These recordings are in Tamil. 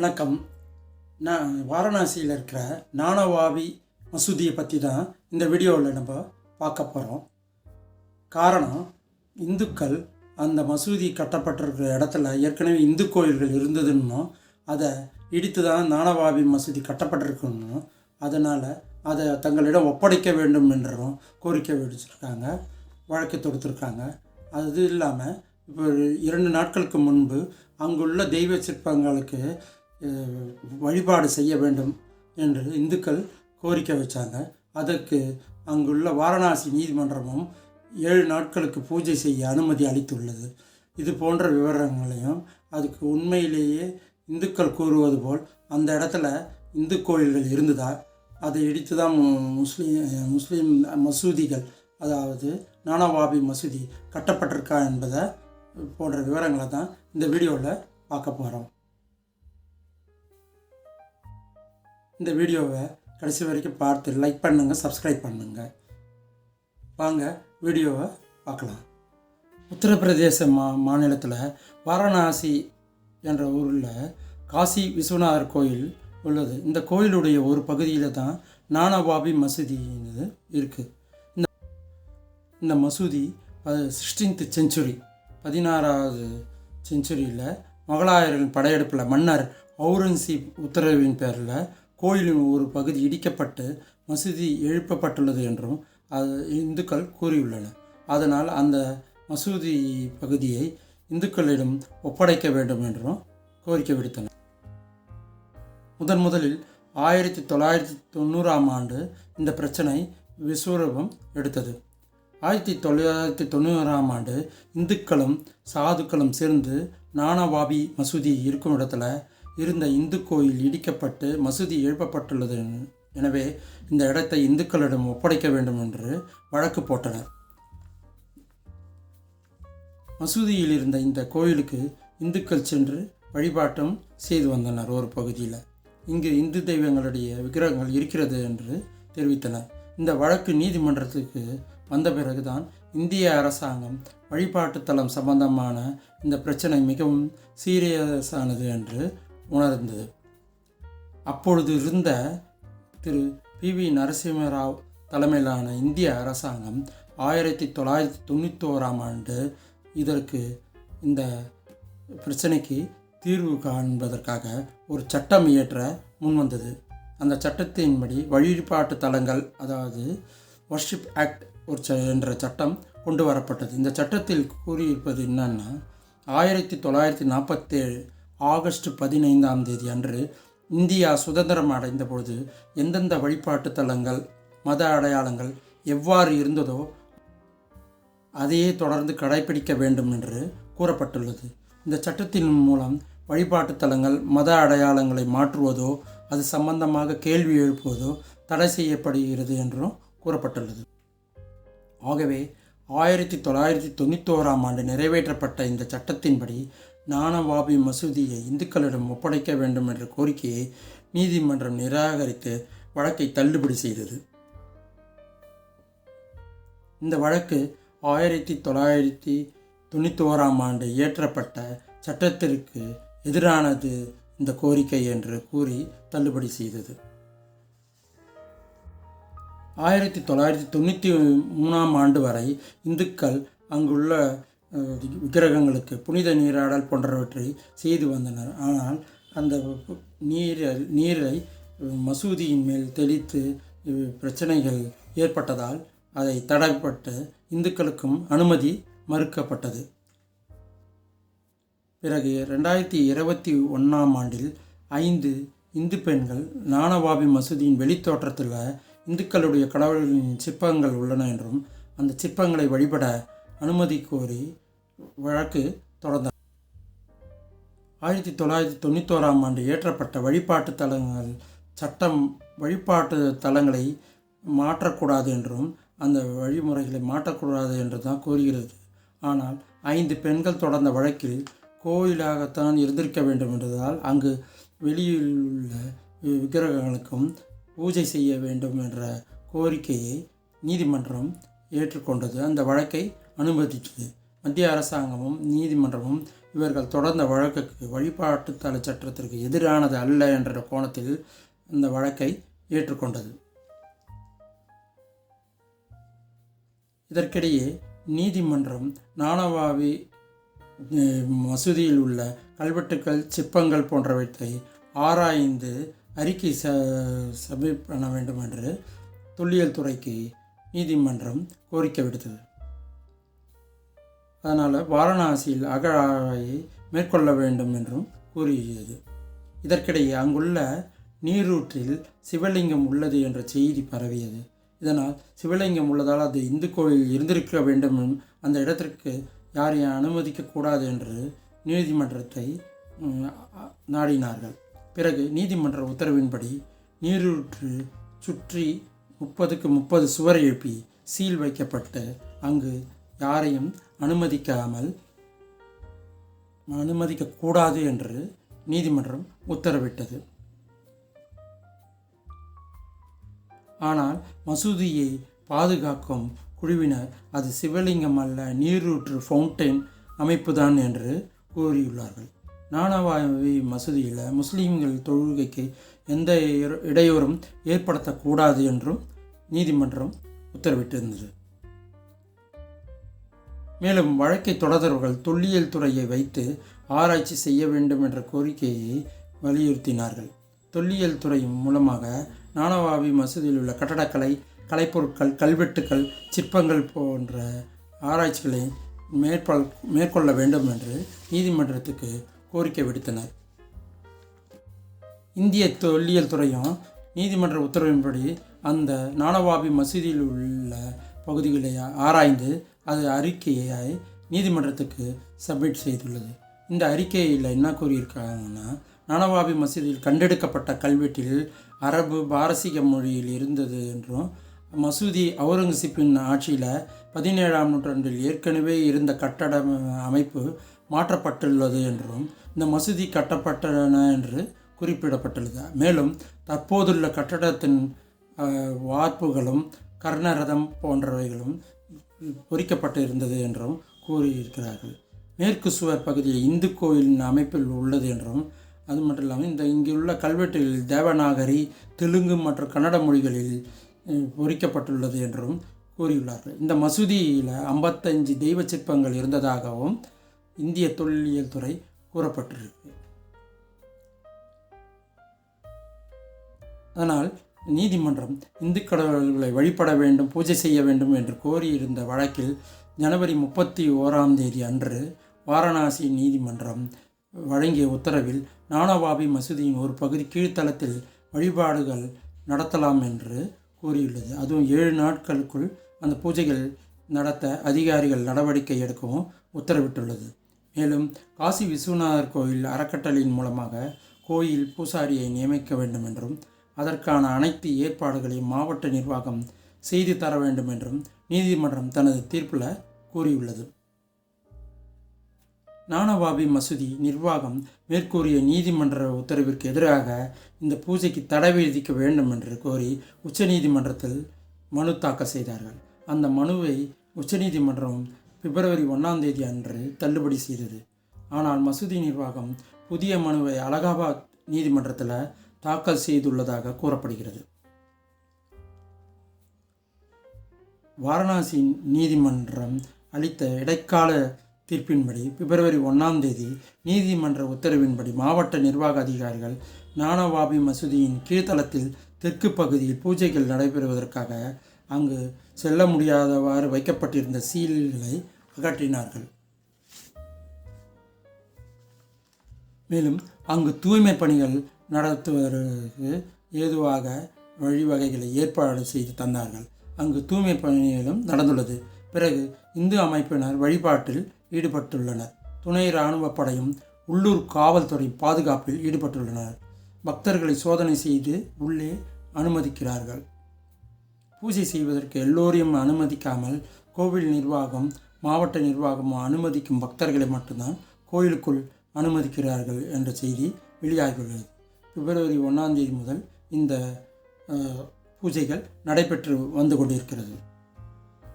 வணக்கம். நான் வாரணாசியில் இருக்கிற நானவாவி மசூதியை பற்றி தான் இந்த வீடியோவில் நம்ம பார்க்க போகிறோம். காரணம், இந்துக்கள் அந்த மசூதி கட்டப்பட்டிருக்கிற இடத்துல ஏற்கனவே இந்து கோயில்கள் இருந்ததுன்னும் அதை இடித்து தான் நானவாவி மசூதி கட்டப்பட்டிருக்கணும், அதனால் அதை தங்களிடம் ஒப்படைக்க வேண்டும் என்றும் கோரிக்கை விடுச்சிருக்காங்க, வழக்கு தொடுத்துருக்காங்க. அது இல்லாமல் இப்போ 2 நாட்களுக்கு முன்பு அங்குள்ள தெய்வ சிற்பங்களுக்கு வழிபாடு செய்ய வேண்டும் என்று இந்துக்கள் கோரிக்கை வச்சாங்க. அதற்கு அங்குள்ள வாரணாசி நீதிமன்றமும் 7 நாட்களுக்கு பூஜை செய்ய அனுமதி அளித்துள்ளது. இது போன்ற விவரங்களையும், அதுக்கு உண்மையிலேயே இந்துக்கள் கூறுவது போல் அந்த இடத்துல இந்து கோயில்கள் இருந்ததா, அதை இடித்து தான் முஸ்லீம் மசூதிகள், அதாவது நானவாவி மசூதி கட்டப்பட்டிருக்கா என்பதை போன்ற விவரங்களை தான் இந்த வீடியோவில் பார்க்க போகிறோம். இந்த வீடியோவை கடைசி வரைக்கும் பார்த்து லைக் பண்ணுங்கள், சப்ஸ்கிரைப் பண்ணுங்கள். வாங்க வீடியோவை பார்க்கலாம். உத்தரப்பிரதேச மாநிலத்தில் வாரணாசி என்ற ஊரில் காசி விஸ்வநாதர் கோயில் உள்ளது. இந்த கோயிலுடைய ஒரு பகுதியில் தான் நானவாவி மசூதி இருக்குது. இந்த மசூதி 16th செஞ்சுரி 16வது செஞ்சுரியில் முகலாயர்களின் படையெடுப்பில் மன்னர் அவுரங்கசீப் உத்தரவின் பேரில் கோயிலின் ஒரு பகுதி இடிக்கப்பட்டு மசூதி எழுப்பப்பட்டுள்ளது என்றும் அது இந்துக்கள் கூறியுள்ளனர். அதனால் அந்த மசூதி பகுதியை இந்துக்களிடம் ஒப்படைக்க வேண்டும் என்றும் கோரிக்கை விடுத்தனர். முதலில் 1990ஆம் ஆண்டு இந்த பிரச்சனை விஸ்வரூபம் எடுத்தது. 1990ஆம் ஆண்டு இந்துக்களும் சாதுக்களும் சேர்ந்து நானவாவி மசூதி இருக்கும் இடத்துல இருந்த இந்து கோயில் இடிக்கப்பட்டு மசூதி எழுப்பப்பட்டுள்ளது, எனவே இந்த இடத்தை இந்துக்களிடம் ஒப்படைக்க வேண்டும் என்று வழக்கு போட்டனர். மசூதியில் இருந்த இந்த கோயிலுக்கு இந்துக்கள் சென்று வழிபாட்டும் செய்து வந்தனர். ஒரு பகுதியில் இங்கு இந்து தெய்வங்களுடைய விக்கிரகங்கள் இருக்கிறது என்று தெரிவித்தனர். இந்த வழக்கு நீதிமன்றத்துக்கு வந்த பிறகுதான் இந்திய அரசாங்கம் வழிபாட்டு தலம் சம்பந்தமான இந்த பிரச்சனை மிகவும் சீரியஸானது என்று உணர்ந்தது. அப்பொழுது இருந்த திரு PV நரசிம்மராவ் தலைமையிலான இந்திய அரசாங்கம் 1991ஆம் ஆண்டு இதற்கு இந்த பிரச்சனைக்கு தீர்வு காண்பதற்காக ஒரு சட்டம் இயற்ற முன்வந்தது. அந்த சட்டத்தின்படி வழிபாட்டு தலங்கள், அதாவது வர்ஷிப் ஆக்ட் என்ற சட்டம் கொண்டு வரப்பட்டது. இந்த சட்டத்தில் கூறியிருப்பது என்னன்னா, 1947 ஆகஸ்ட் 15ஆம் தேதி அன்று இந்தியா சுதந்திரம் அடைந்த பொழுது எந்தெந்த வழிபாட்டு தலங்கள், மத அடையாளங்கள் எவ்வாறு இருந்ததோ அதையே தொடர்ந்து கடைபிடிக்க வேண்டும் என்று கூறப்பட்டுள்ளது. இந்த சட்டத்தின் மூலம் வழிபாட்டு தலங்கள், மத அடையாளங்களை மாற்றுவதோ அது சம்பந்தமாக கேள்வி எழுப்புவதோ தடை செய்யப்படுகிறது என்றும் கூறப்பட்டுள்ளது. ஆகவே 1991ஆம் ஆண்டு நிறைவேற்றப்பட்ட இந்த சட்டத்தின்படி நானவாவி மசூதியை இந்துக்களிடம் ஒப்படைக்க வேண்டும் என்ற கோரிக்கையை நீதிமன்றம் நிராகரித்து வழக்கை தள்ளுபடி செய்தது. இந்த வழக்கு 1991ஆம் ஆண்டு இயற்றப்பட்ட சட்டத்திற்கு எதிரானது இந்த கோரிக்கை என்று கூறி தள்ளுபடி செய்தது. 1993ஆம் ஆண்டு வரை இந்துக்கள் அங்குள்ள விக்கிரகங்களுக்கு புனித நீராடல் போன்றவற்றை செய்து வந்தனர். ஆனால் அந்த நீரை மசூதியின் மேல் தெளித்து பிரச்சனைகள் ஏற்பட்டதால் அதை தடைப்பட்டு இந்துக்களுக்கும் அனுமதி மறுக்கப்பட்டது. பிறகு 2021ஆம் ஆண்டில் 5 இந்து பெண்கள் நானவாவி மசூதியின் வெளித்தோற்றத்தில் இந்துக்களுடைய கடவுள்களின் சிற்பங்கள் உள்ளன என்றும் அந்த சிற்பங்களை வழிபட அனுமதி கோரி வழக்கு தொடர்ந்தார். 1991ஆம் ஆண்டு இயற்றப்பட்ட வழிபாட்டு தலங்கள் சட்டம் வழிபாட்டு தலங்களை மாற்றக்கூடாது என்றும் அந்த வழிமுறைகளை மாற்றக்கூடாது என்று தான் கூறுகிறது. ஆனால் 5 பெண்கள் தொடர்ந்த வழக்கில் கோயிலாகத்தான் இருந்திருக்க வேண்டும் என்றதால் அங்கு வெளியில் உள்ள விக்கிரகங்களுக்கும் பூஜை செய்ய வேண்டும் என்ற கோரிக்கையை நீதிமன்றம் ஏற்றுக்கொண்டது. அந்த வழக்கை அனுமதித்தது. மத்திய அரசாங்கமும் நீதிமன்றமும் இவர்கள் தொடர்ந்த வழக்குக்கு வழிபாட்டுத்தல சட்டத்திற்கு எதிரானது அல்ல என்ற கோணத்தில் இந்த வழக்கை ஏற்றுக்கொண்டது. இதற்கிடையே நீதிமன்றம் நானவாவி மசூதியில் உள்ள கல்வெட்டுக்கள், சிற்பங்கள் போன்றவற்றை ஆராய்ந்து அறிக்கை சப்மிட் பண்ண வேண்டும் என்று தொல்லியல் துறைக்கு நீதிமன்றம் கோரிக்கை விடுத்தது. அதனால் வாரணாசியில் அகழாய்வை மேற்கொள்ள வேண்டும் என்றும் கூறியது. இதற்கிடையே அங்குள்ள நீரூற்றில் சிவலிங்கம் உள்ளது என்ற செய்தி பரவியது. இதனால் சிவலிங்கம் உள்ளதால் அது இந்து கோயில் இருந்திருக்க வேண்டும், அந்த இடத்திற்கு யாரையும் அனுமதிக்கக்கூடாது என்று நீதிமன்றத்தை நாடினார்கள். பிறகு நீதிமன்ற உத்தரவின்படி நீரூற்று சுற்றி 30க்கு 30 சுவர் எழுப்பி சீல் வைக்கப்பட்டு அங்கு யாரையும் அனுமதிக்கக்கூடாது என்று நீதிமன்றம் உத்தரவிட்டது. ஆனால் மசூதியை பாதுகாக்கும் குழுவினர் அது சிவலிங்கம் அல்ல, நீரூற்று ஃபவுண்டைன் அமைப்புதான் என்று கூறியுள்ளார்கள். நானவாவி மசூதியில் முஸ்லீம்கள் தொழுகைக்கு எந்த இடையூறும் ஏற்படுத்தக்கூடாது என்றும் நீதிமன்றம் உத்தரவிட்டிருந்தது. மேலும் வழக்கை தொடர்ந்தவர்கள் தொல்லியல் துறையை வைத்து ஆராய்ச்சி செய்ய வேண்டும் என்ற கோரிக்கையை வலியுறுத்தினார்கள். தொல்லியல் துறை மூலமாக நானவாவி மசூதியில் உள்ள கட்டடக்கலை, கலைப்பொருட்கள், கல்வெட்டுக்கள், சிற்பங்கள் போன்ற ஆராய்ச்சிகளை மேற்கொள்ள வேண்டும் என்று நீதிமன்றத்துக்கு கோரிக்கை விடுத்தனர். இந்திய தொல்லியல் துறையும் நீதிமன்ற உத்தரவின்படி அந்த நானவாவி மசூதியில் உள்ள பகுதிகளை ஆராய்ந்து அது அறிக்கையை நீதிமன்றத்துக்கு சப்மிட் செய்துள்ளது. இந்த அறிக்கையில் என்ன கூறியிருக்காங்கன்னா, நானவாவி மசூதியில் கண்டெடுக்கப்பட்ட கல்வெட்டில் அரபு, பாரசீக மொழியில் இருந்தது என்றும், மசூதி அவுரங்கசீப்பின் ஆட்சியில் 17ஆம் நூற்றாண்டில் ஏற்கனவே இருந்த கட்டட அமைப்பு மாற்றப்பட்டுள்ளது என்றும், இந்த மசூதி கட்டப்பட்டன என்று குறிப்பிடப்பட்டுள்ளது. மேலும் தற்போதுள்ள கட்டடத்தின் வார்ப்புகளும் கர்ணரதம் போன்றவைகளும் பொறிக்கப்பட்டு இருந்தது என்றும் கூறியிருக்கிறார்கள். மேற்கு சுவர் பகுதியில் இந்து கோயிலின் அமைப்பில் உள்ளது என்றும், அது மட்டும் இல்லாமல் இங்குள்ள கல்வெட்டில் தேவநாகரி, தெலுங்கு மற்றும் கன்னட மொழிகளில் பொறிக்கப்பட்டுள்ளது என்றும் கூறியுள்ளார்கள். இந்த மசூதியில் 55 தெய்வ சிற்பங்கள் இருந்ததாகவும் இந்திய தொல்லியல் துறை கூறப்பட்டிருக்கு. அதனால் நீதிமன்றம் இந்து கடவுள்களை வழிபட வேண்டும், பூஜை செய்ய வேண்டும் என்று கோரியிருந்த வழக்கில் ஜனவரி 31 அன்று வாரணாசி நீதிமன்றம் வழங்கிய உத்தரவில் நானவாவி மசூதியின் ஒரு பகுதி கீழ்த்தளத்தில் வழிபாடுகள் நடத்தலாம் என்று கூறியுள்ளது. அதுவும் 7 நாட்களுக்குள் அந்த பூஜைகள் நடத்த அதிகாரிகள் நடவடிக்கை எடுக்கவும் உத்தரவிட்டுள்ளது. மேலும் காசி விஸ்வநாதர் கோயில் அறக்கட்டளையின் மூலமாக கோயில் பூசாரியை நியமிக்க வேண்டும் என்றும், அதற்கான அனைத்து ஏற்பாடுகளையும் மாவட்ட நிர்வாகம் செய்து தர வேண்டும் என்றும் நீதிமன்றம் தனது தீர்ப்பில் கூறியுள்ளது. நானவாவி மசூதி நிர்வாகம் மேற்கூறிய நீதிமன்ற உத்தரவிற்கு எதிராக இந்த பூஜைக்கு தடை விதிக்க வேண்டும் என்று கோரி உச்சநீதிமன்றத்தில் மனு தாக்கல் செய்தார்கள். அந்த மனுவை உச்சநீதிமன்றம் பிப்ரவரி 1 அன்று தள்ளுபடி செய்தது. ஆனால் மசூதி நிர்வாகம் புதிய மனுவை அலகாபாத் நீதிமன்றத்தில் தாக்கல் செய்துள்ளதாக கூறப்படுகிறது. வாரணாசி நீதிமன்றம் அளித்த இடைக்கால தீர்ப்பின்படி பிப்ரவரி 1 நீதிமன்ற உத்தரவின்படி மாவட்ட நிர்வாக அதிகாரிகள் நானவாவி மசூதியின் கீழ்த்தளத்தில் தெற்கு பகுதியில் பூஜைகள் நடைபெறுவதற்காக அங்கு செல்ல முடியாதவாறு வைக்கப்பட்டிருந்த சீல்களை அகற்றினார்கள். மேலும் அங்கு தூய்மை பணிகள் நடத்துவதற்கு ஏதுவாக வழிவகைகளை ஏற்பாடு செய்து தந்தார்கள். அங்கு தூய்மை பணிகளும் நடந்துள்ளது. பிறகு இந்து அமைப்பினர் வழிபாட்டில் ஈடுபட்டுள்ளனர். துணை இராணுவ படையும் உள்ளூர் காவல்துறை பாதுகாப்பில் ஈடுபட்டுள்ளனர். பக்தர்களை சோதனை செய்து உள்ளே அனுமதிக்கிறார்கள். பூஜை செய்வதற்கு எல்லோரையும் அனுமதிக்காமல் கோவில் நிர்வாகம், மாவட்ட நிர்வாகம் அனுமதிக்கும் பக்தர்களை மட்டும்தான் கோயிலுக்குள் அனுமதிக்கிறார்கள் என்ற செய்தி வெளியாகியுள்ளது. பிப்ரவரி 1 முதல் இந்த பூஜைகள் நடைபெற்று வந்து கொண்டிருக்கிறது.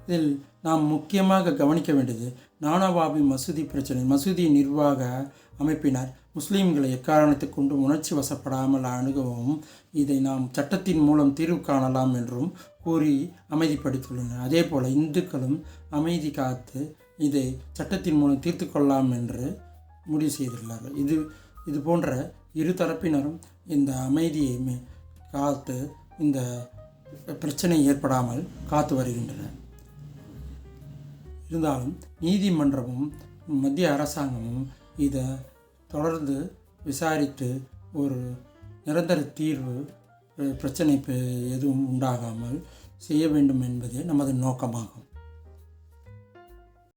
இதில் நாம் முக்கியமாக கவனிக்க வேண்டியது, நானவாபி மசூதி பிரச்சனை. மசூதி நிர்வாக அமைப்பினர் முஸ்லீம்களை எக்காரணத்தை கொண்டு உணர்ச்சி வசப்படாமல் அணுகவும் இதை நாம் சட்டத்தின் மூலம் தீர்வு காணலாம் என்றும் கூறி அமைதிப்படுத்தியுள்ளனர். அதே போல் இந்துக்களும் அமைதி காத்து இதை சட்டத்தின் மூலம் தீர்த்து கொள்ளலாம் என்று முடிவு செய்துள்ளார்கள். இது போன்ற இரு தரப்பினரும் இந்த அமைதியை காத்து இந்த பிரச்சனை ஏற்படாமல் காத்து வருகின்றனர். இருந்தாலும் நீதிமன்றமும் மத்திய அரசாங்கமும் இதை தொடர்ந்து விசாரித்து ஒரு நிரந்தர தீர்வு பிரச்சனை எதுவும் உண்டாகாமல் செய்ய வேண்டும் என்பதே நமது நோக்கமாகும்.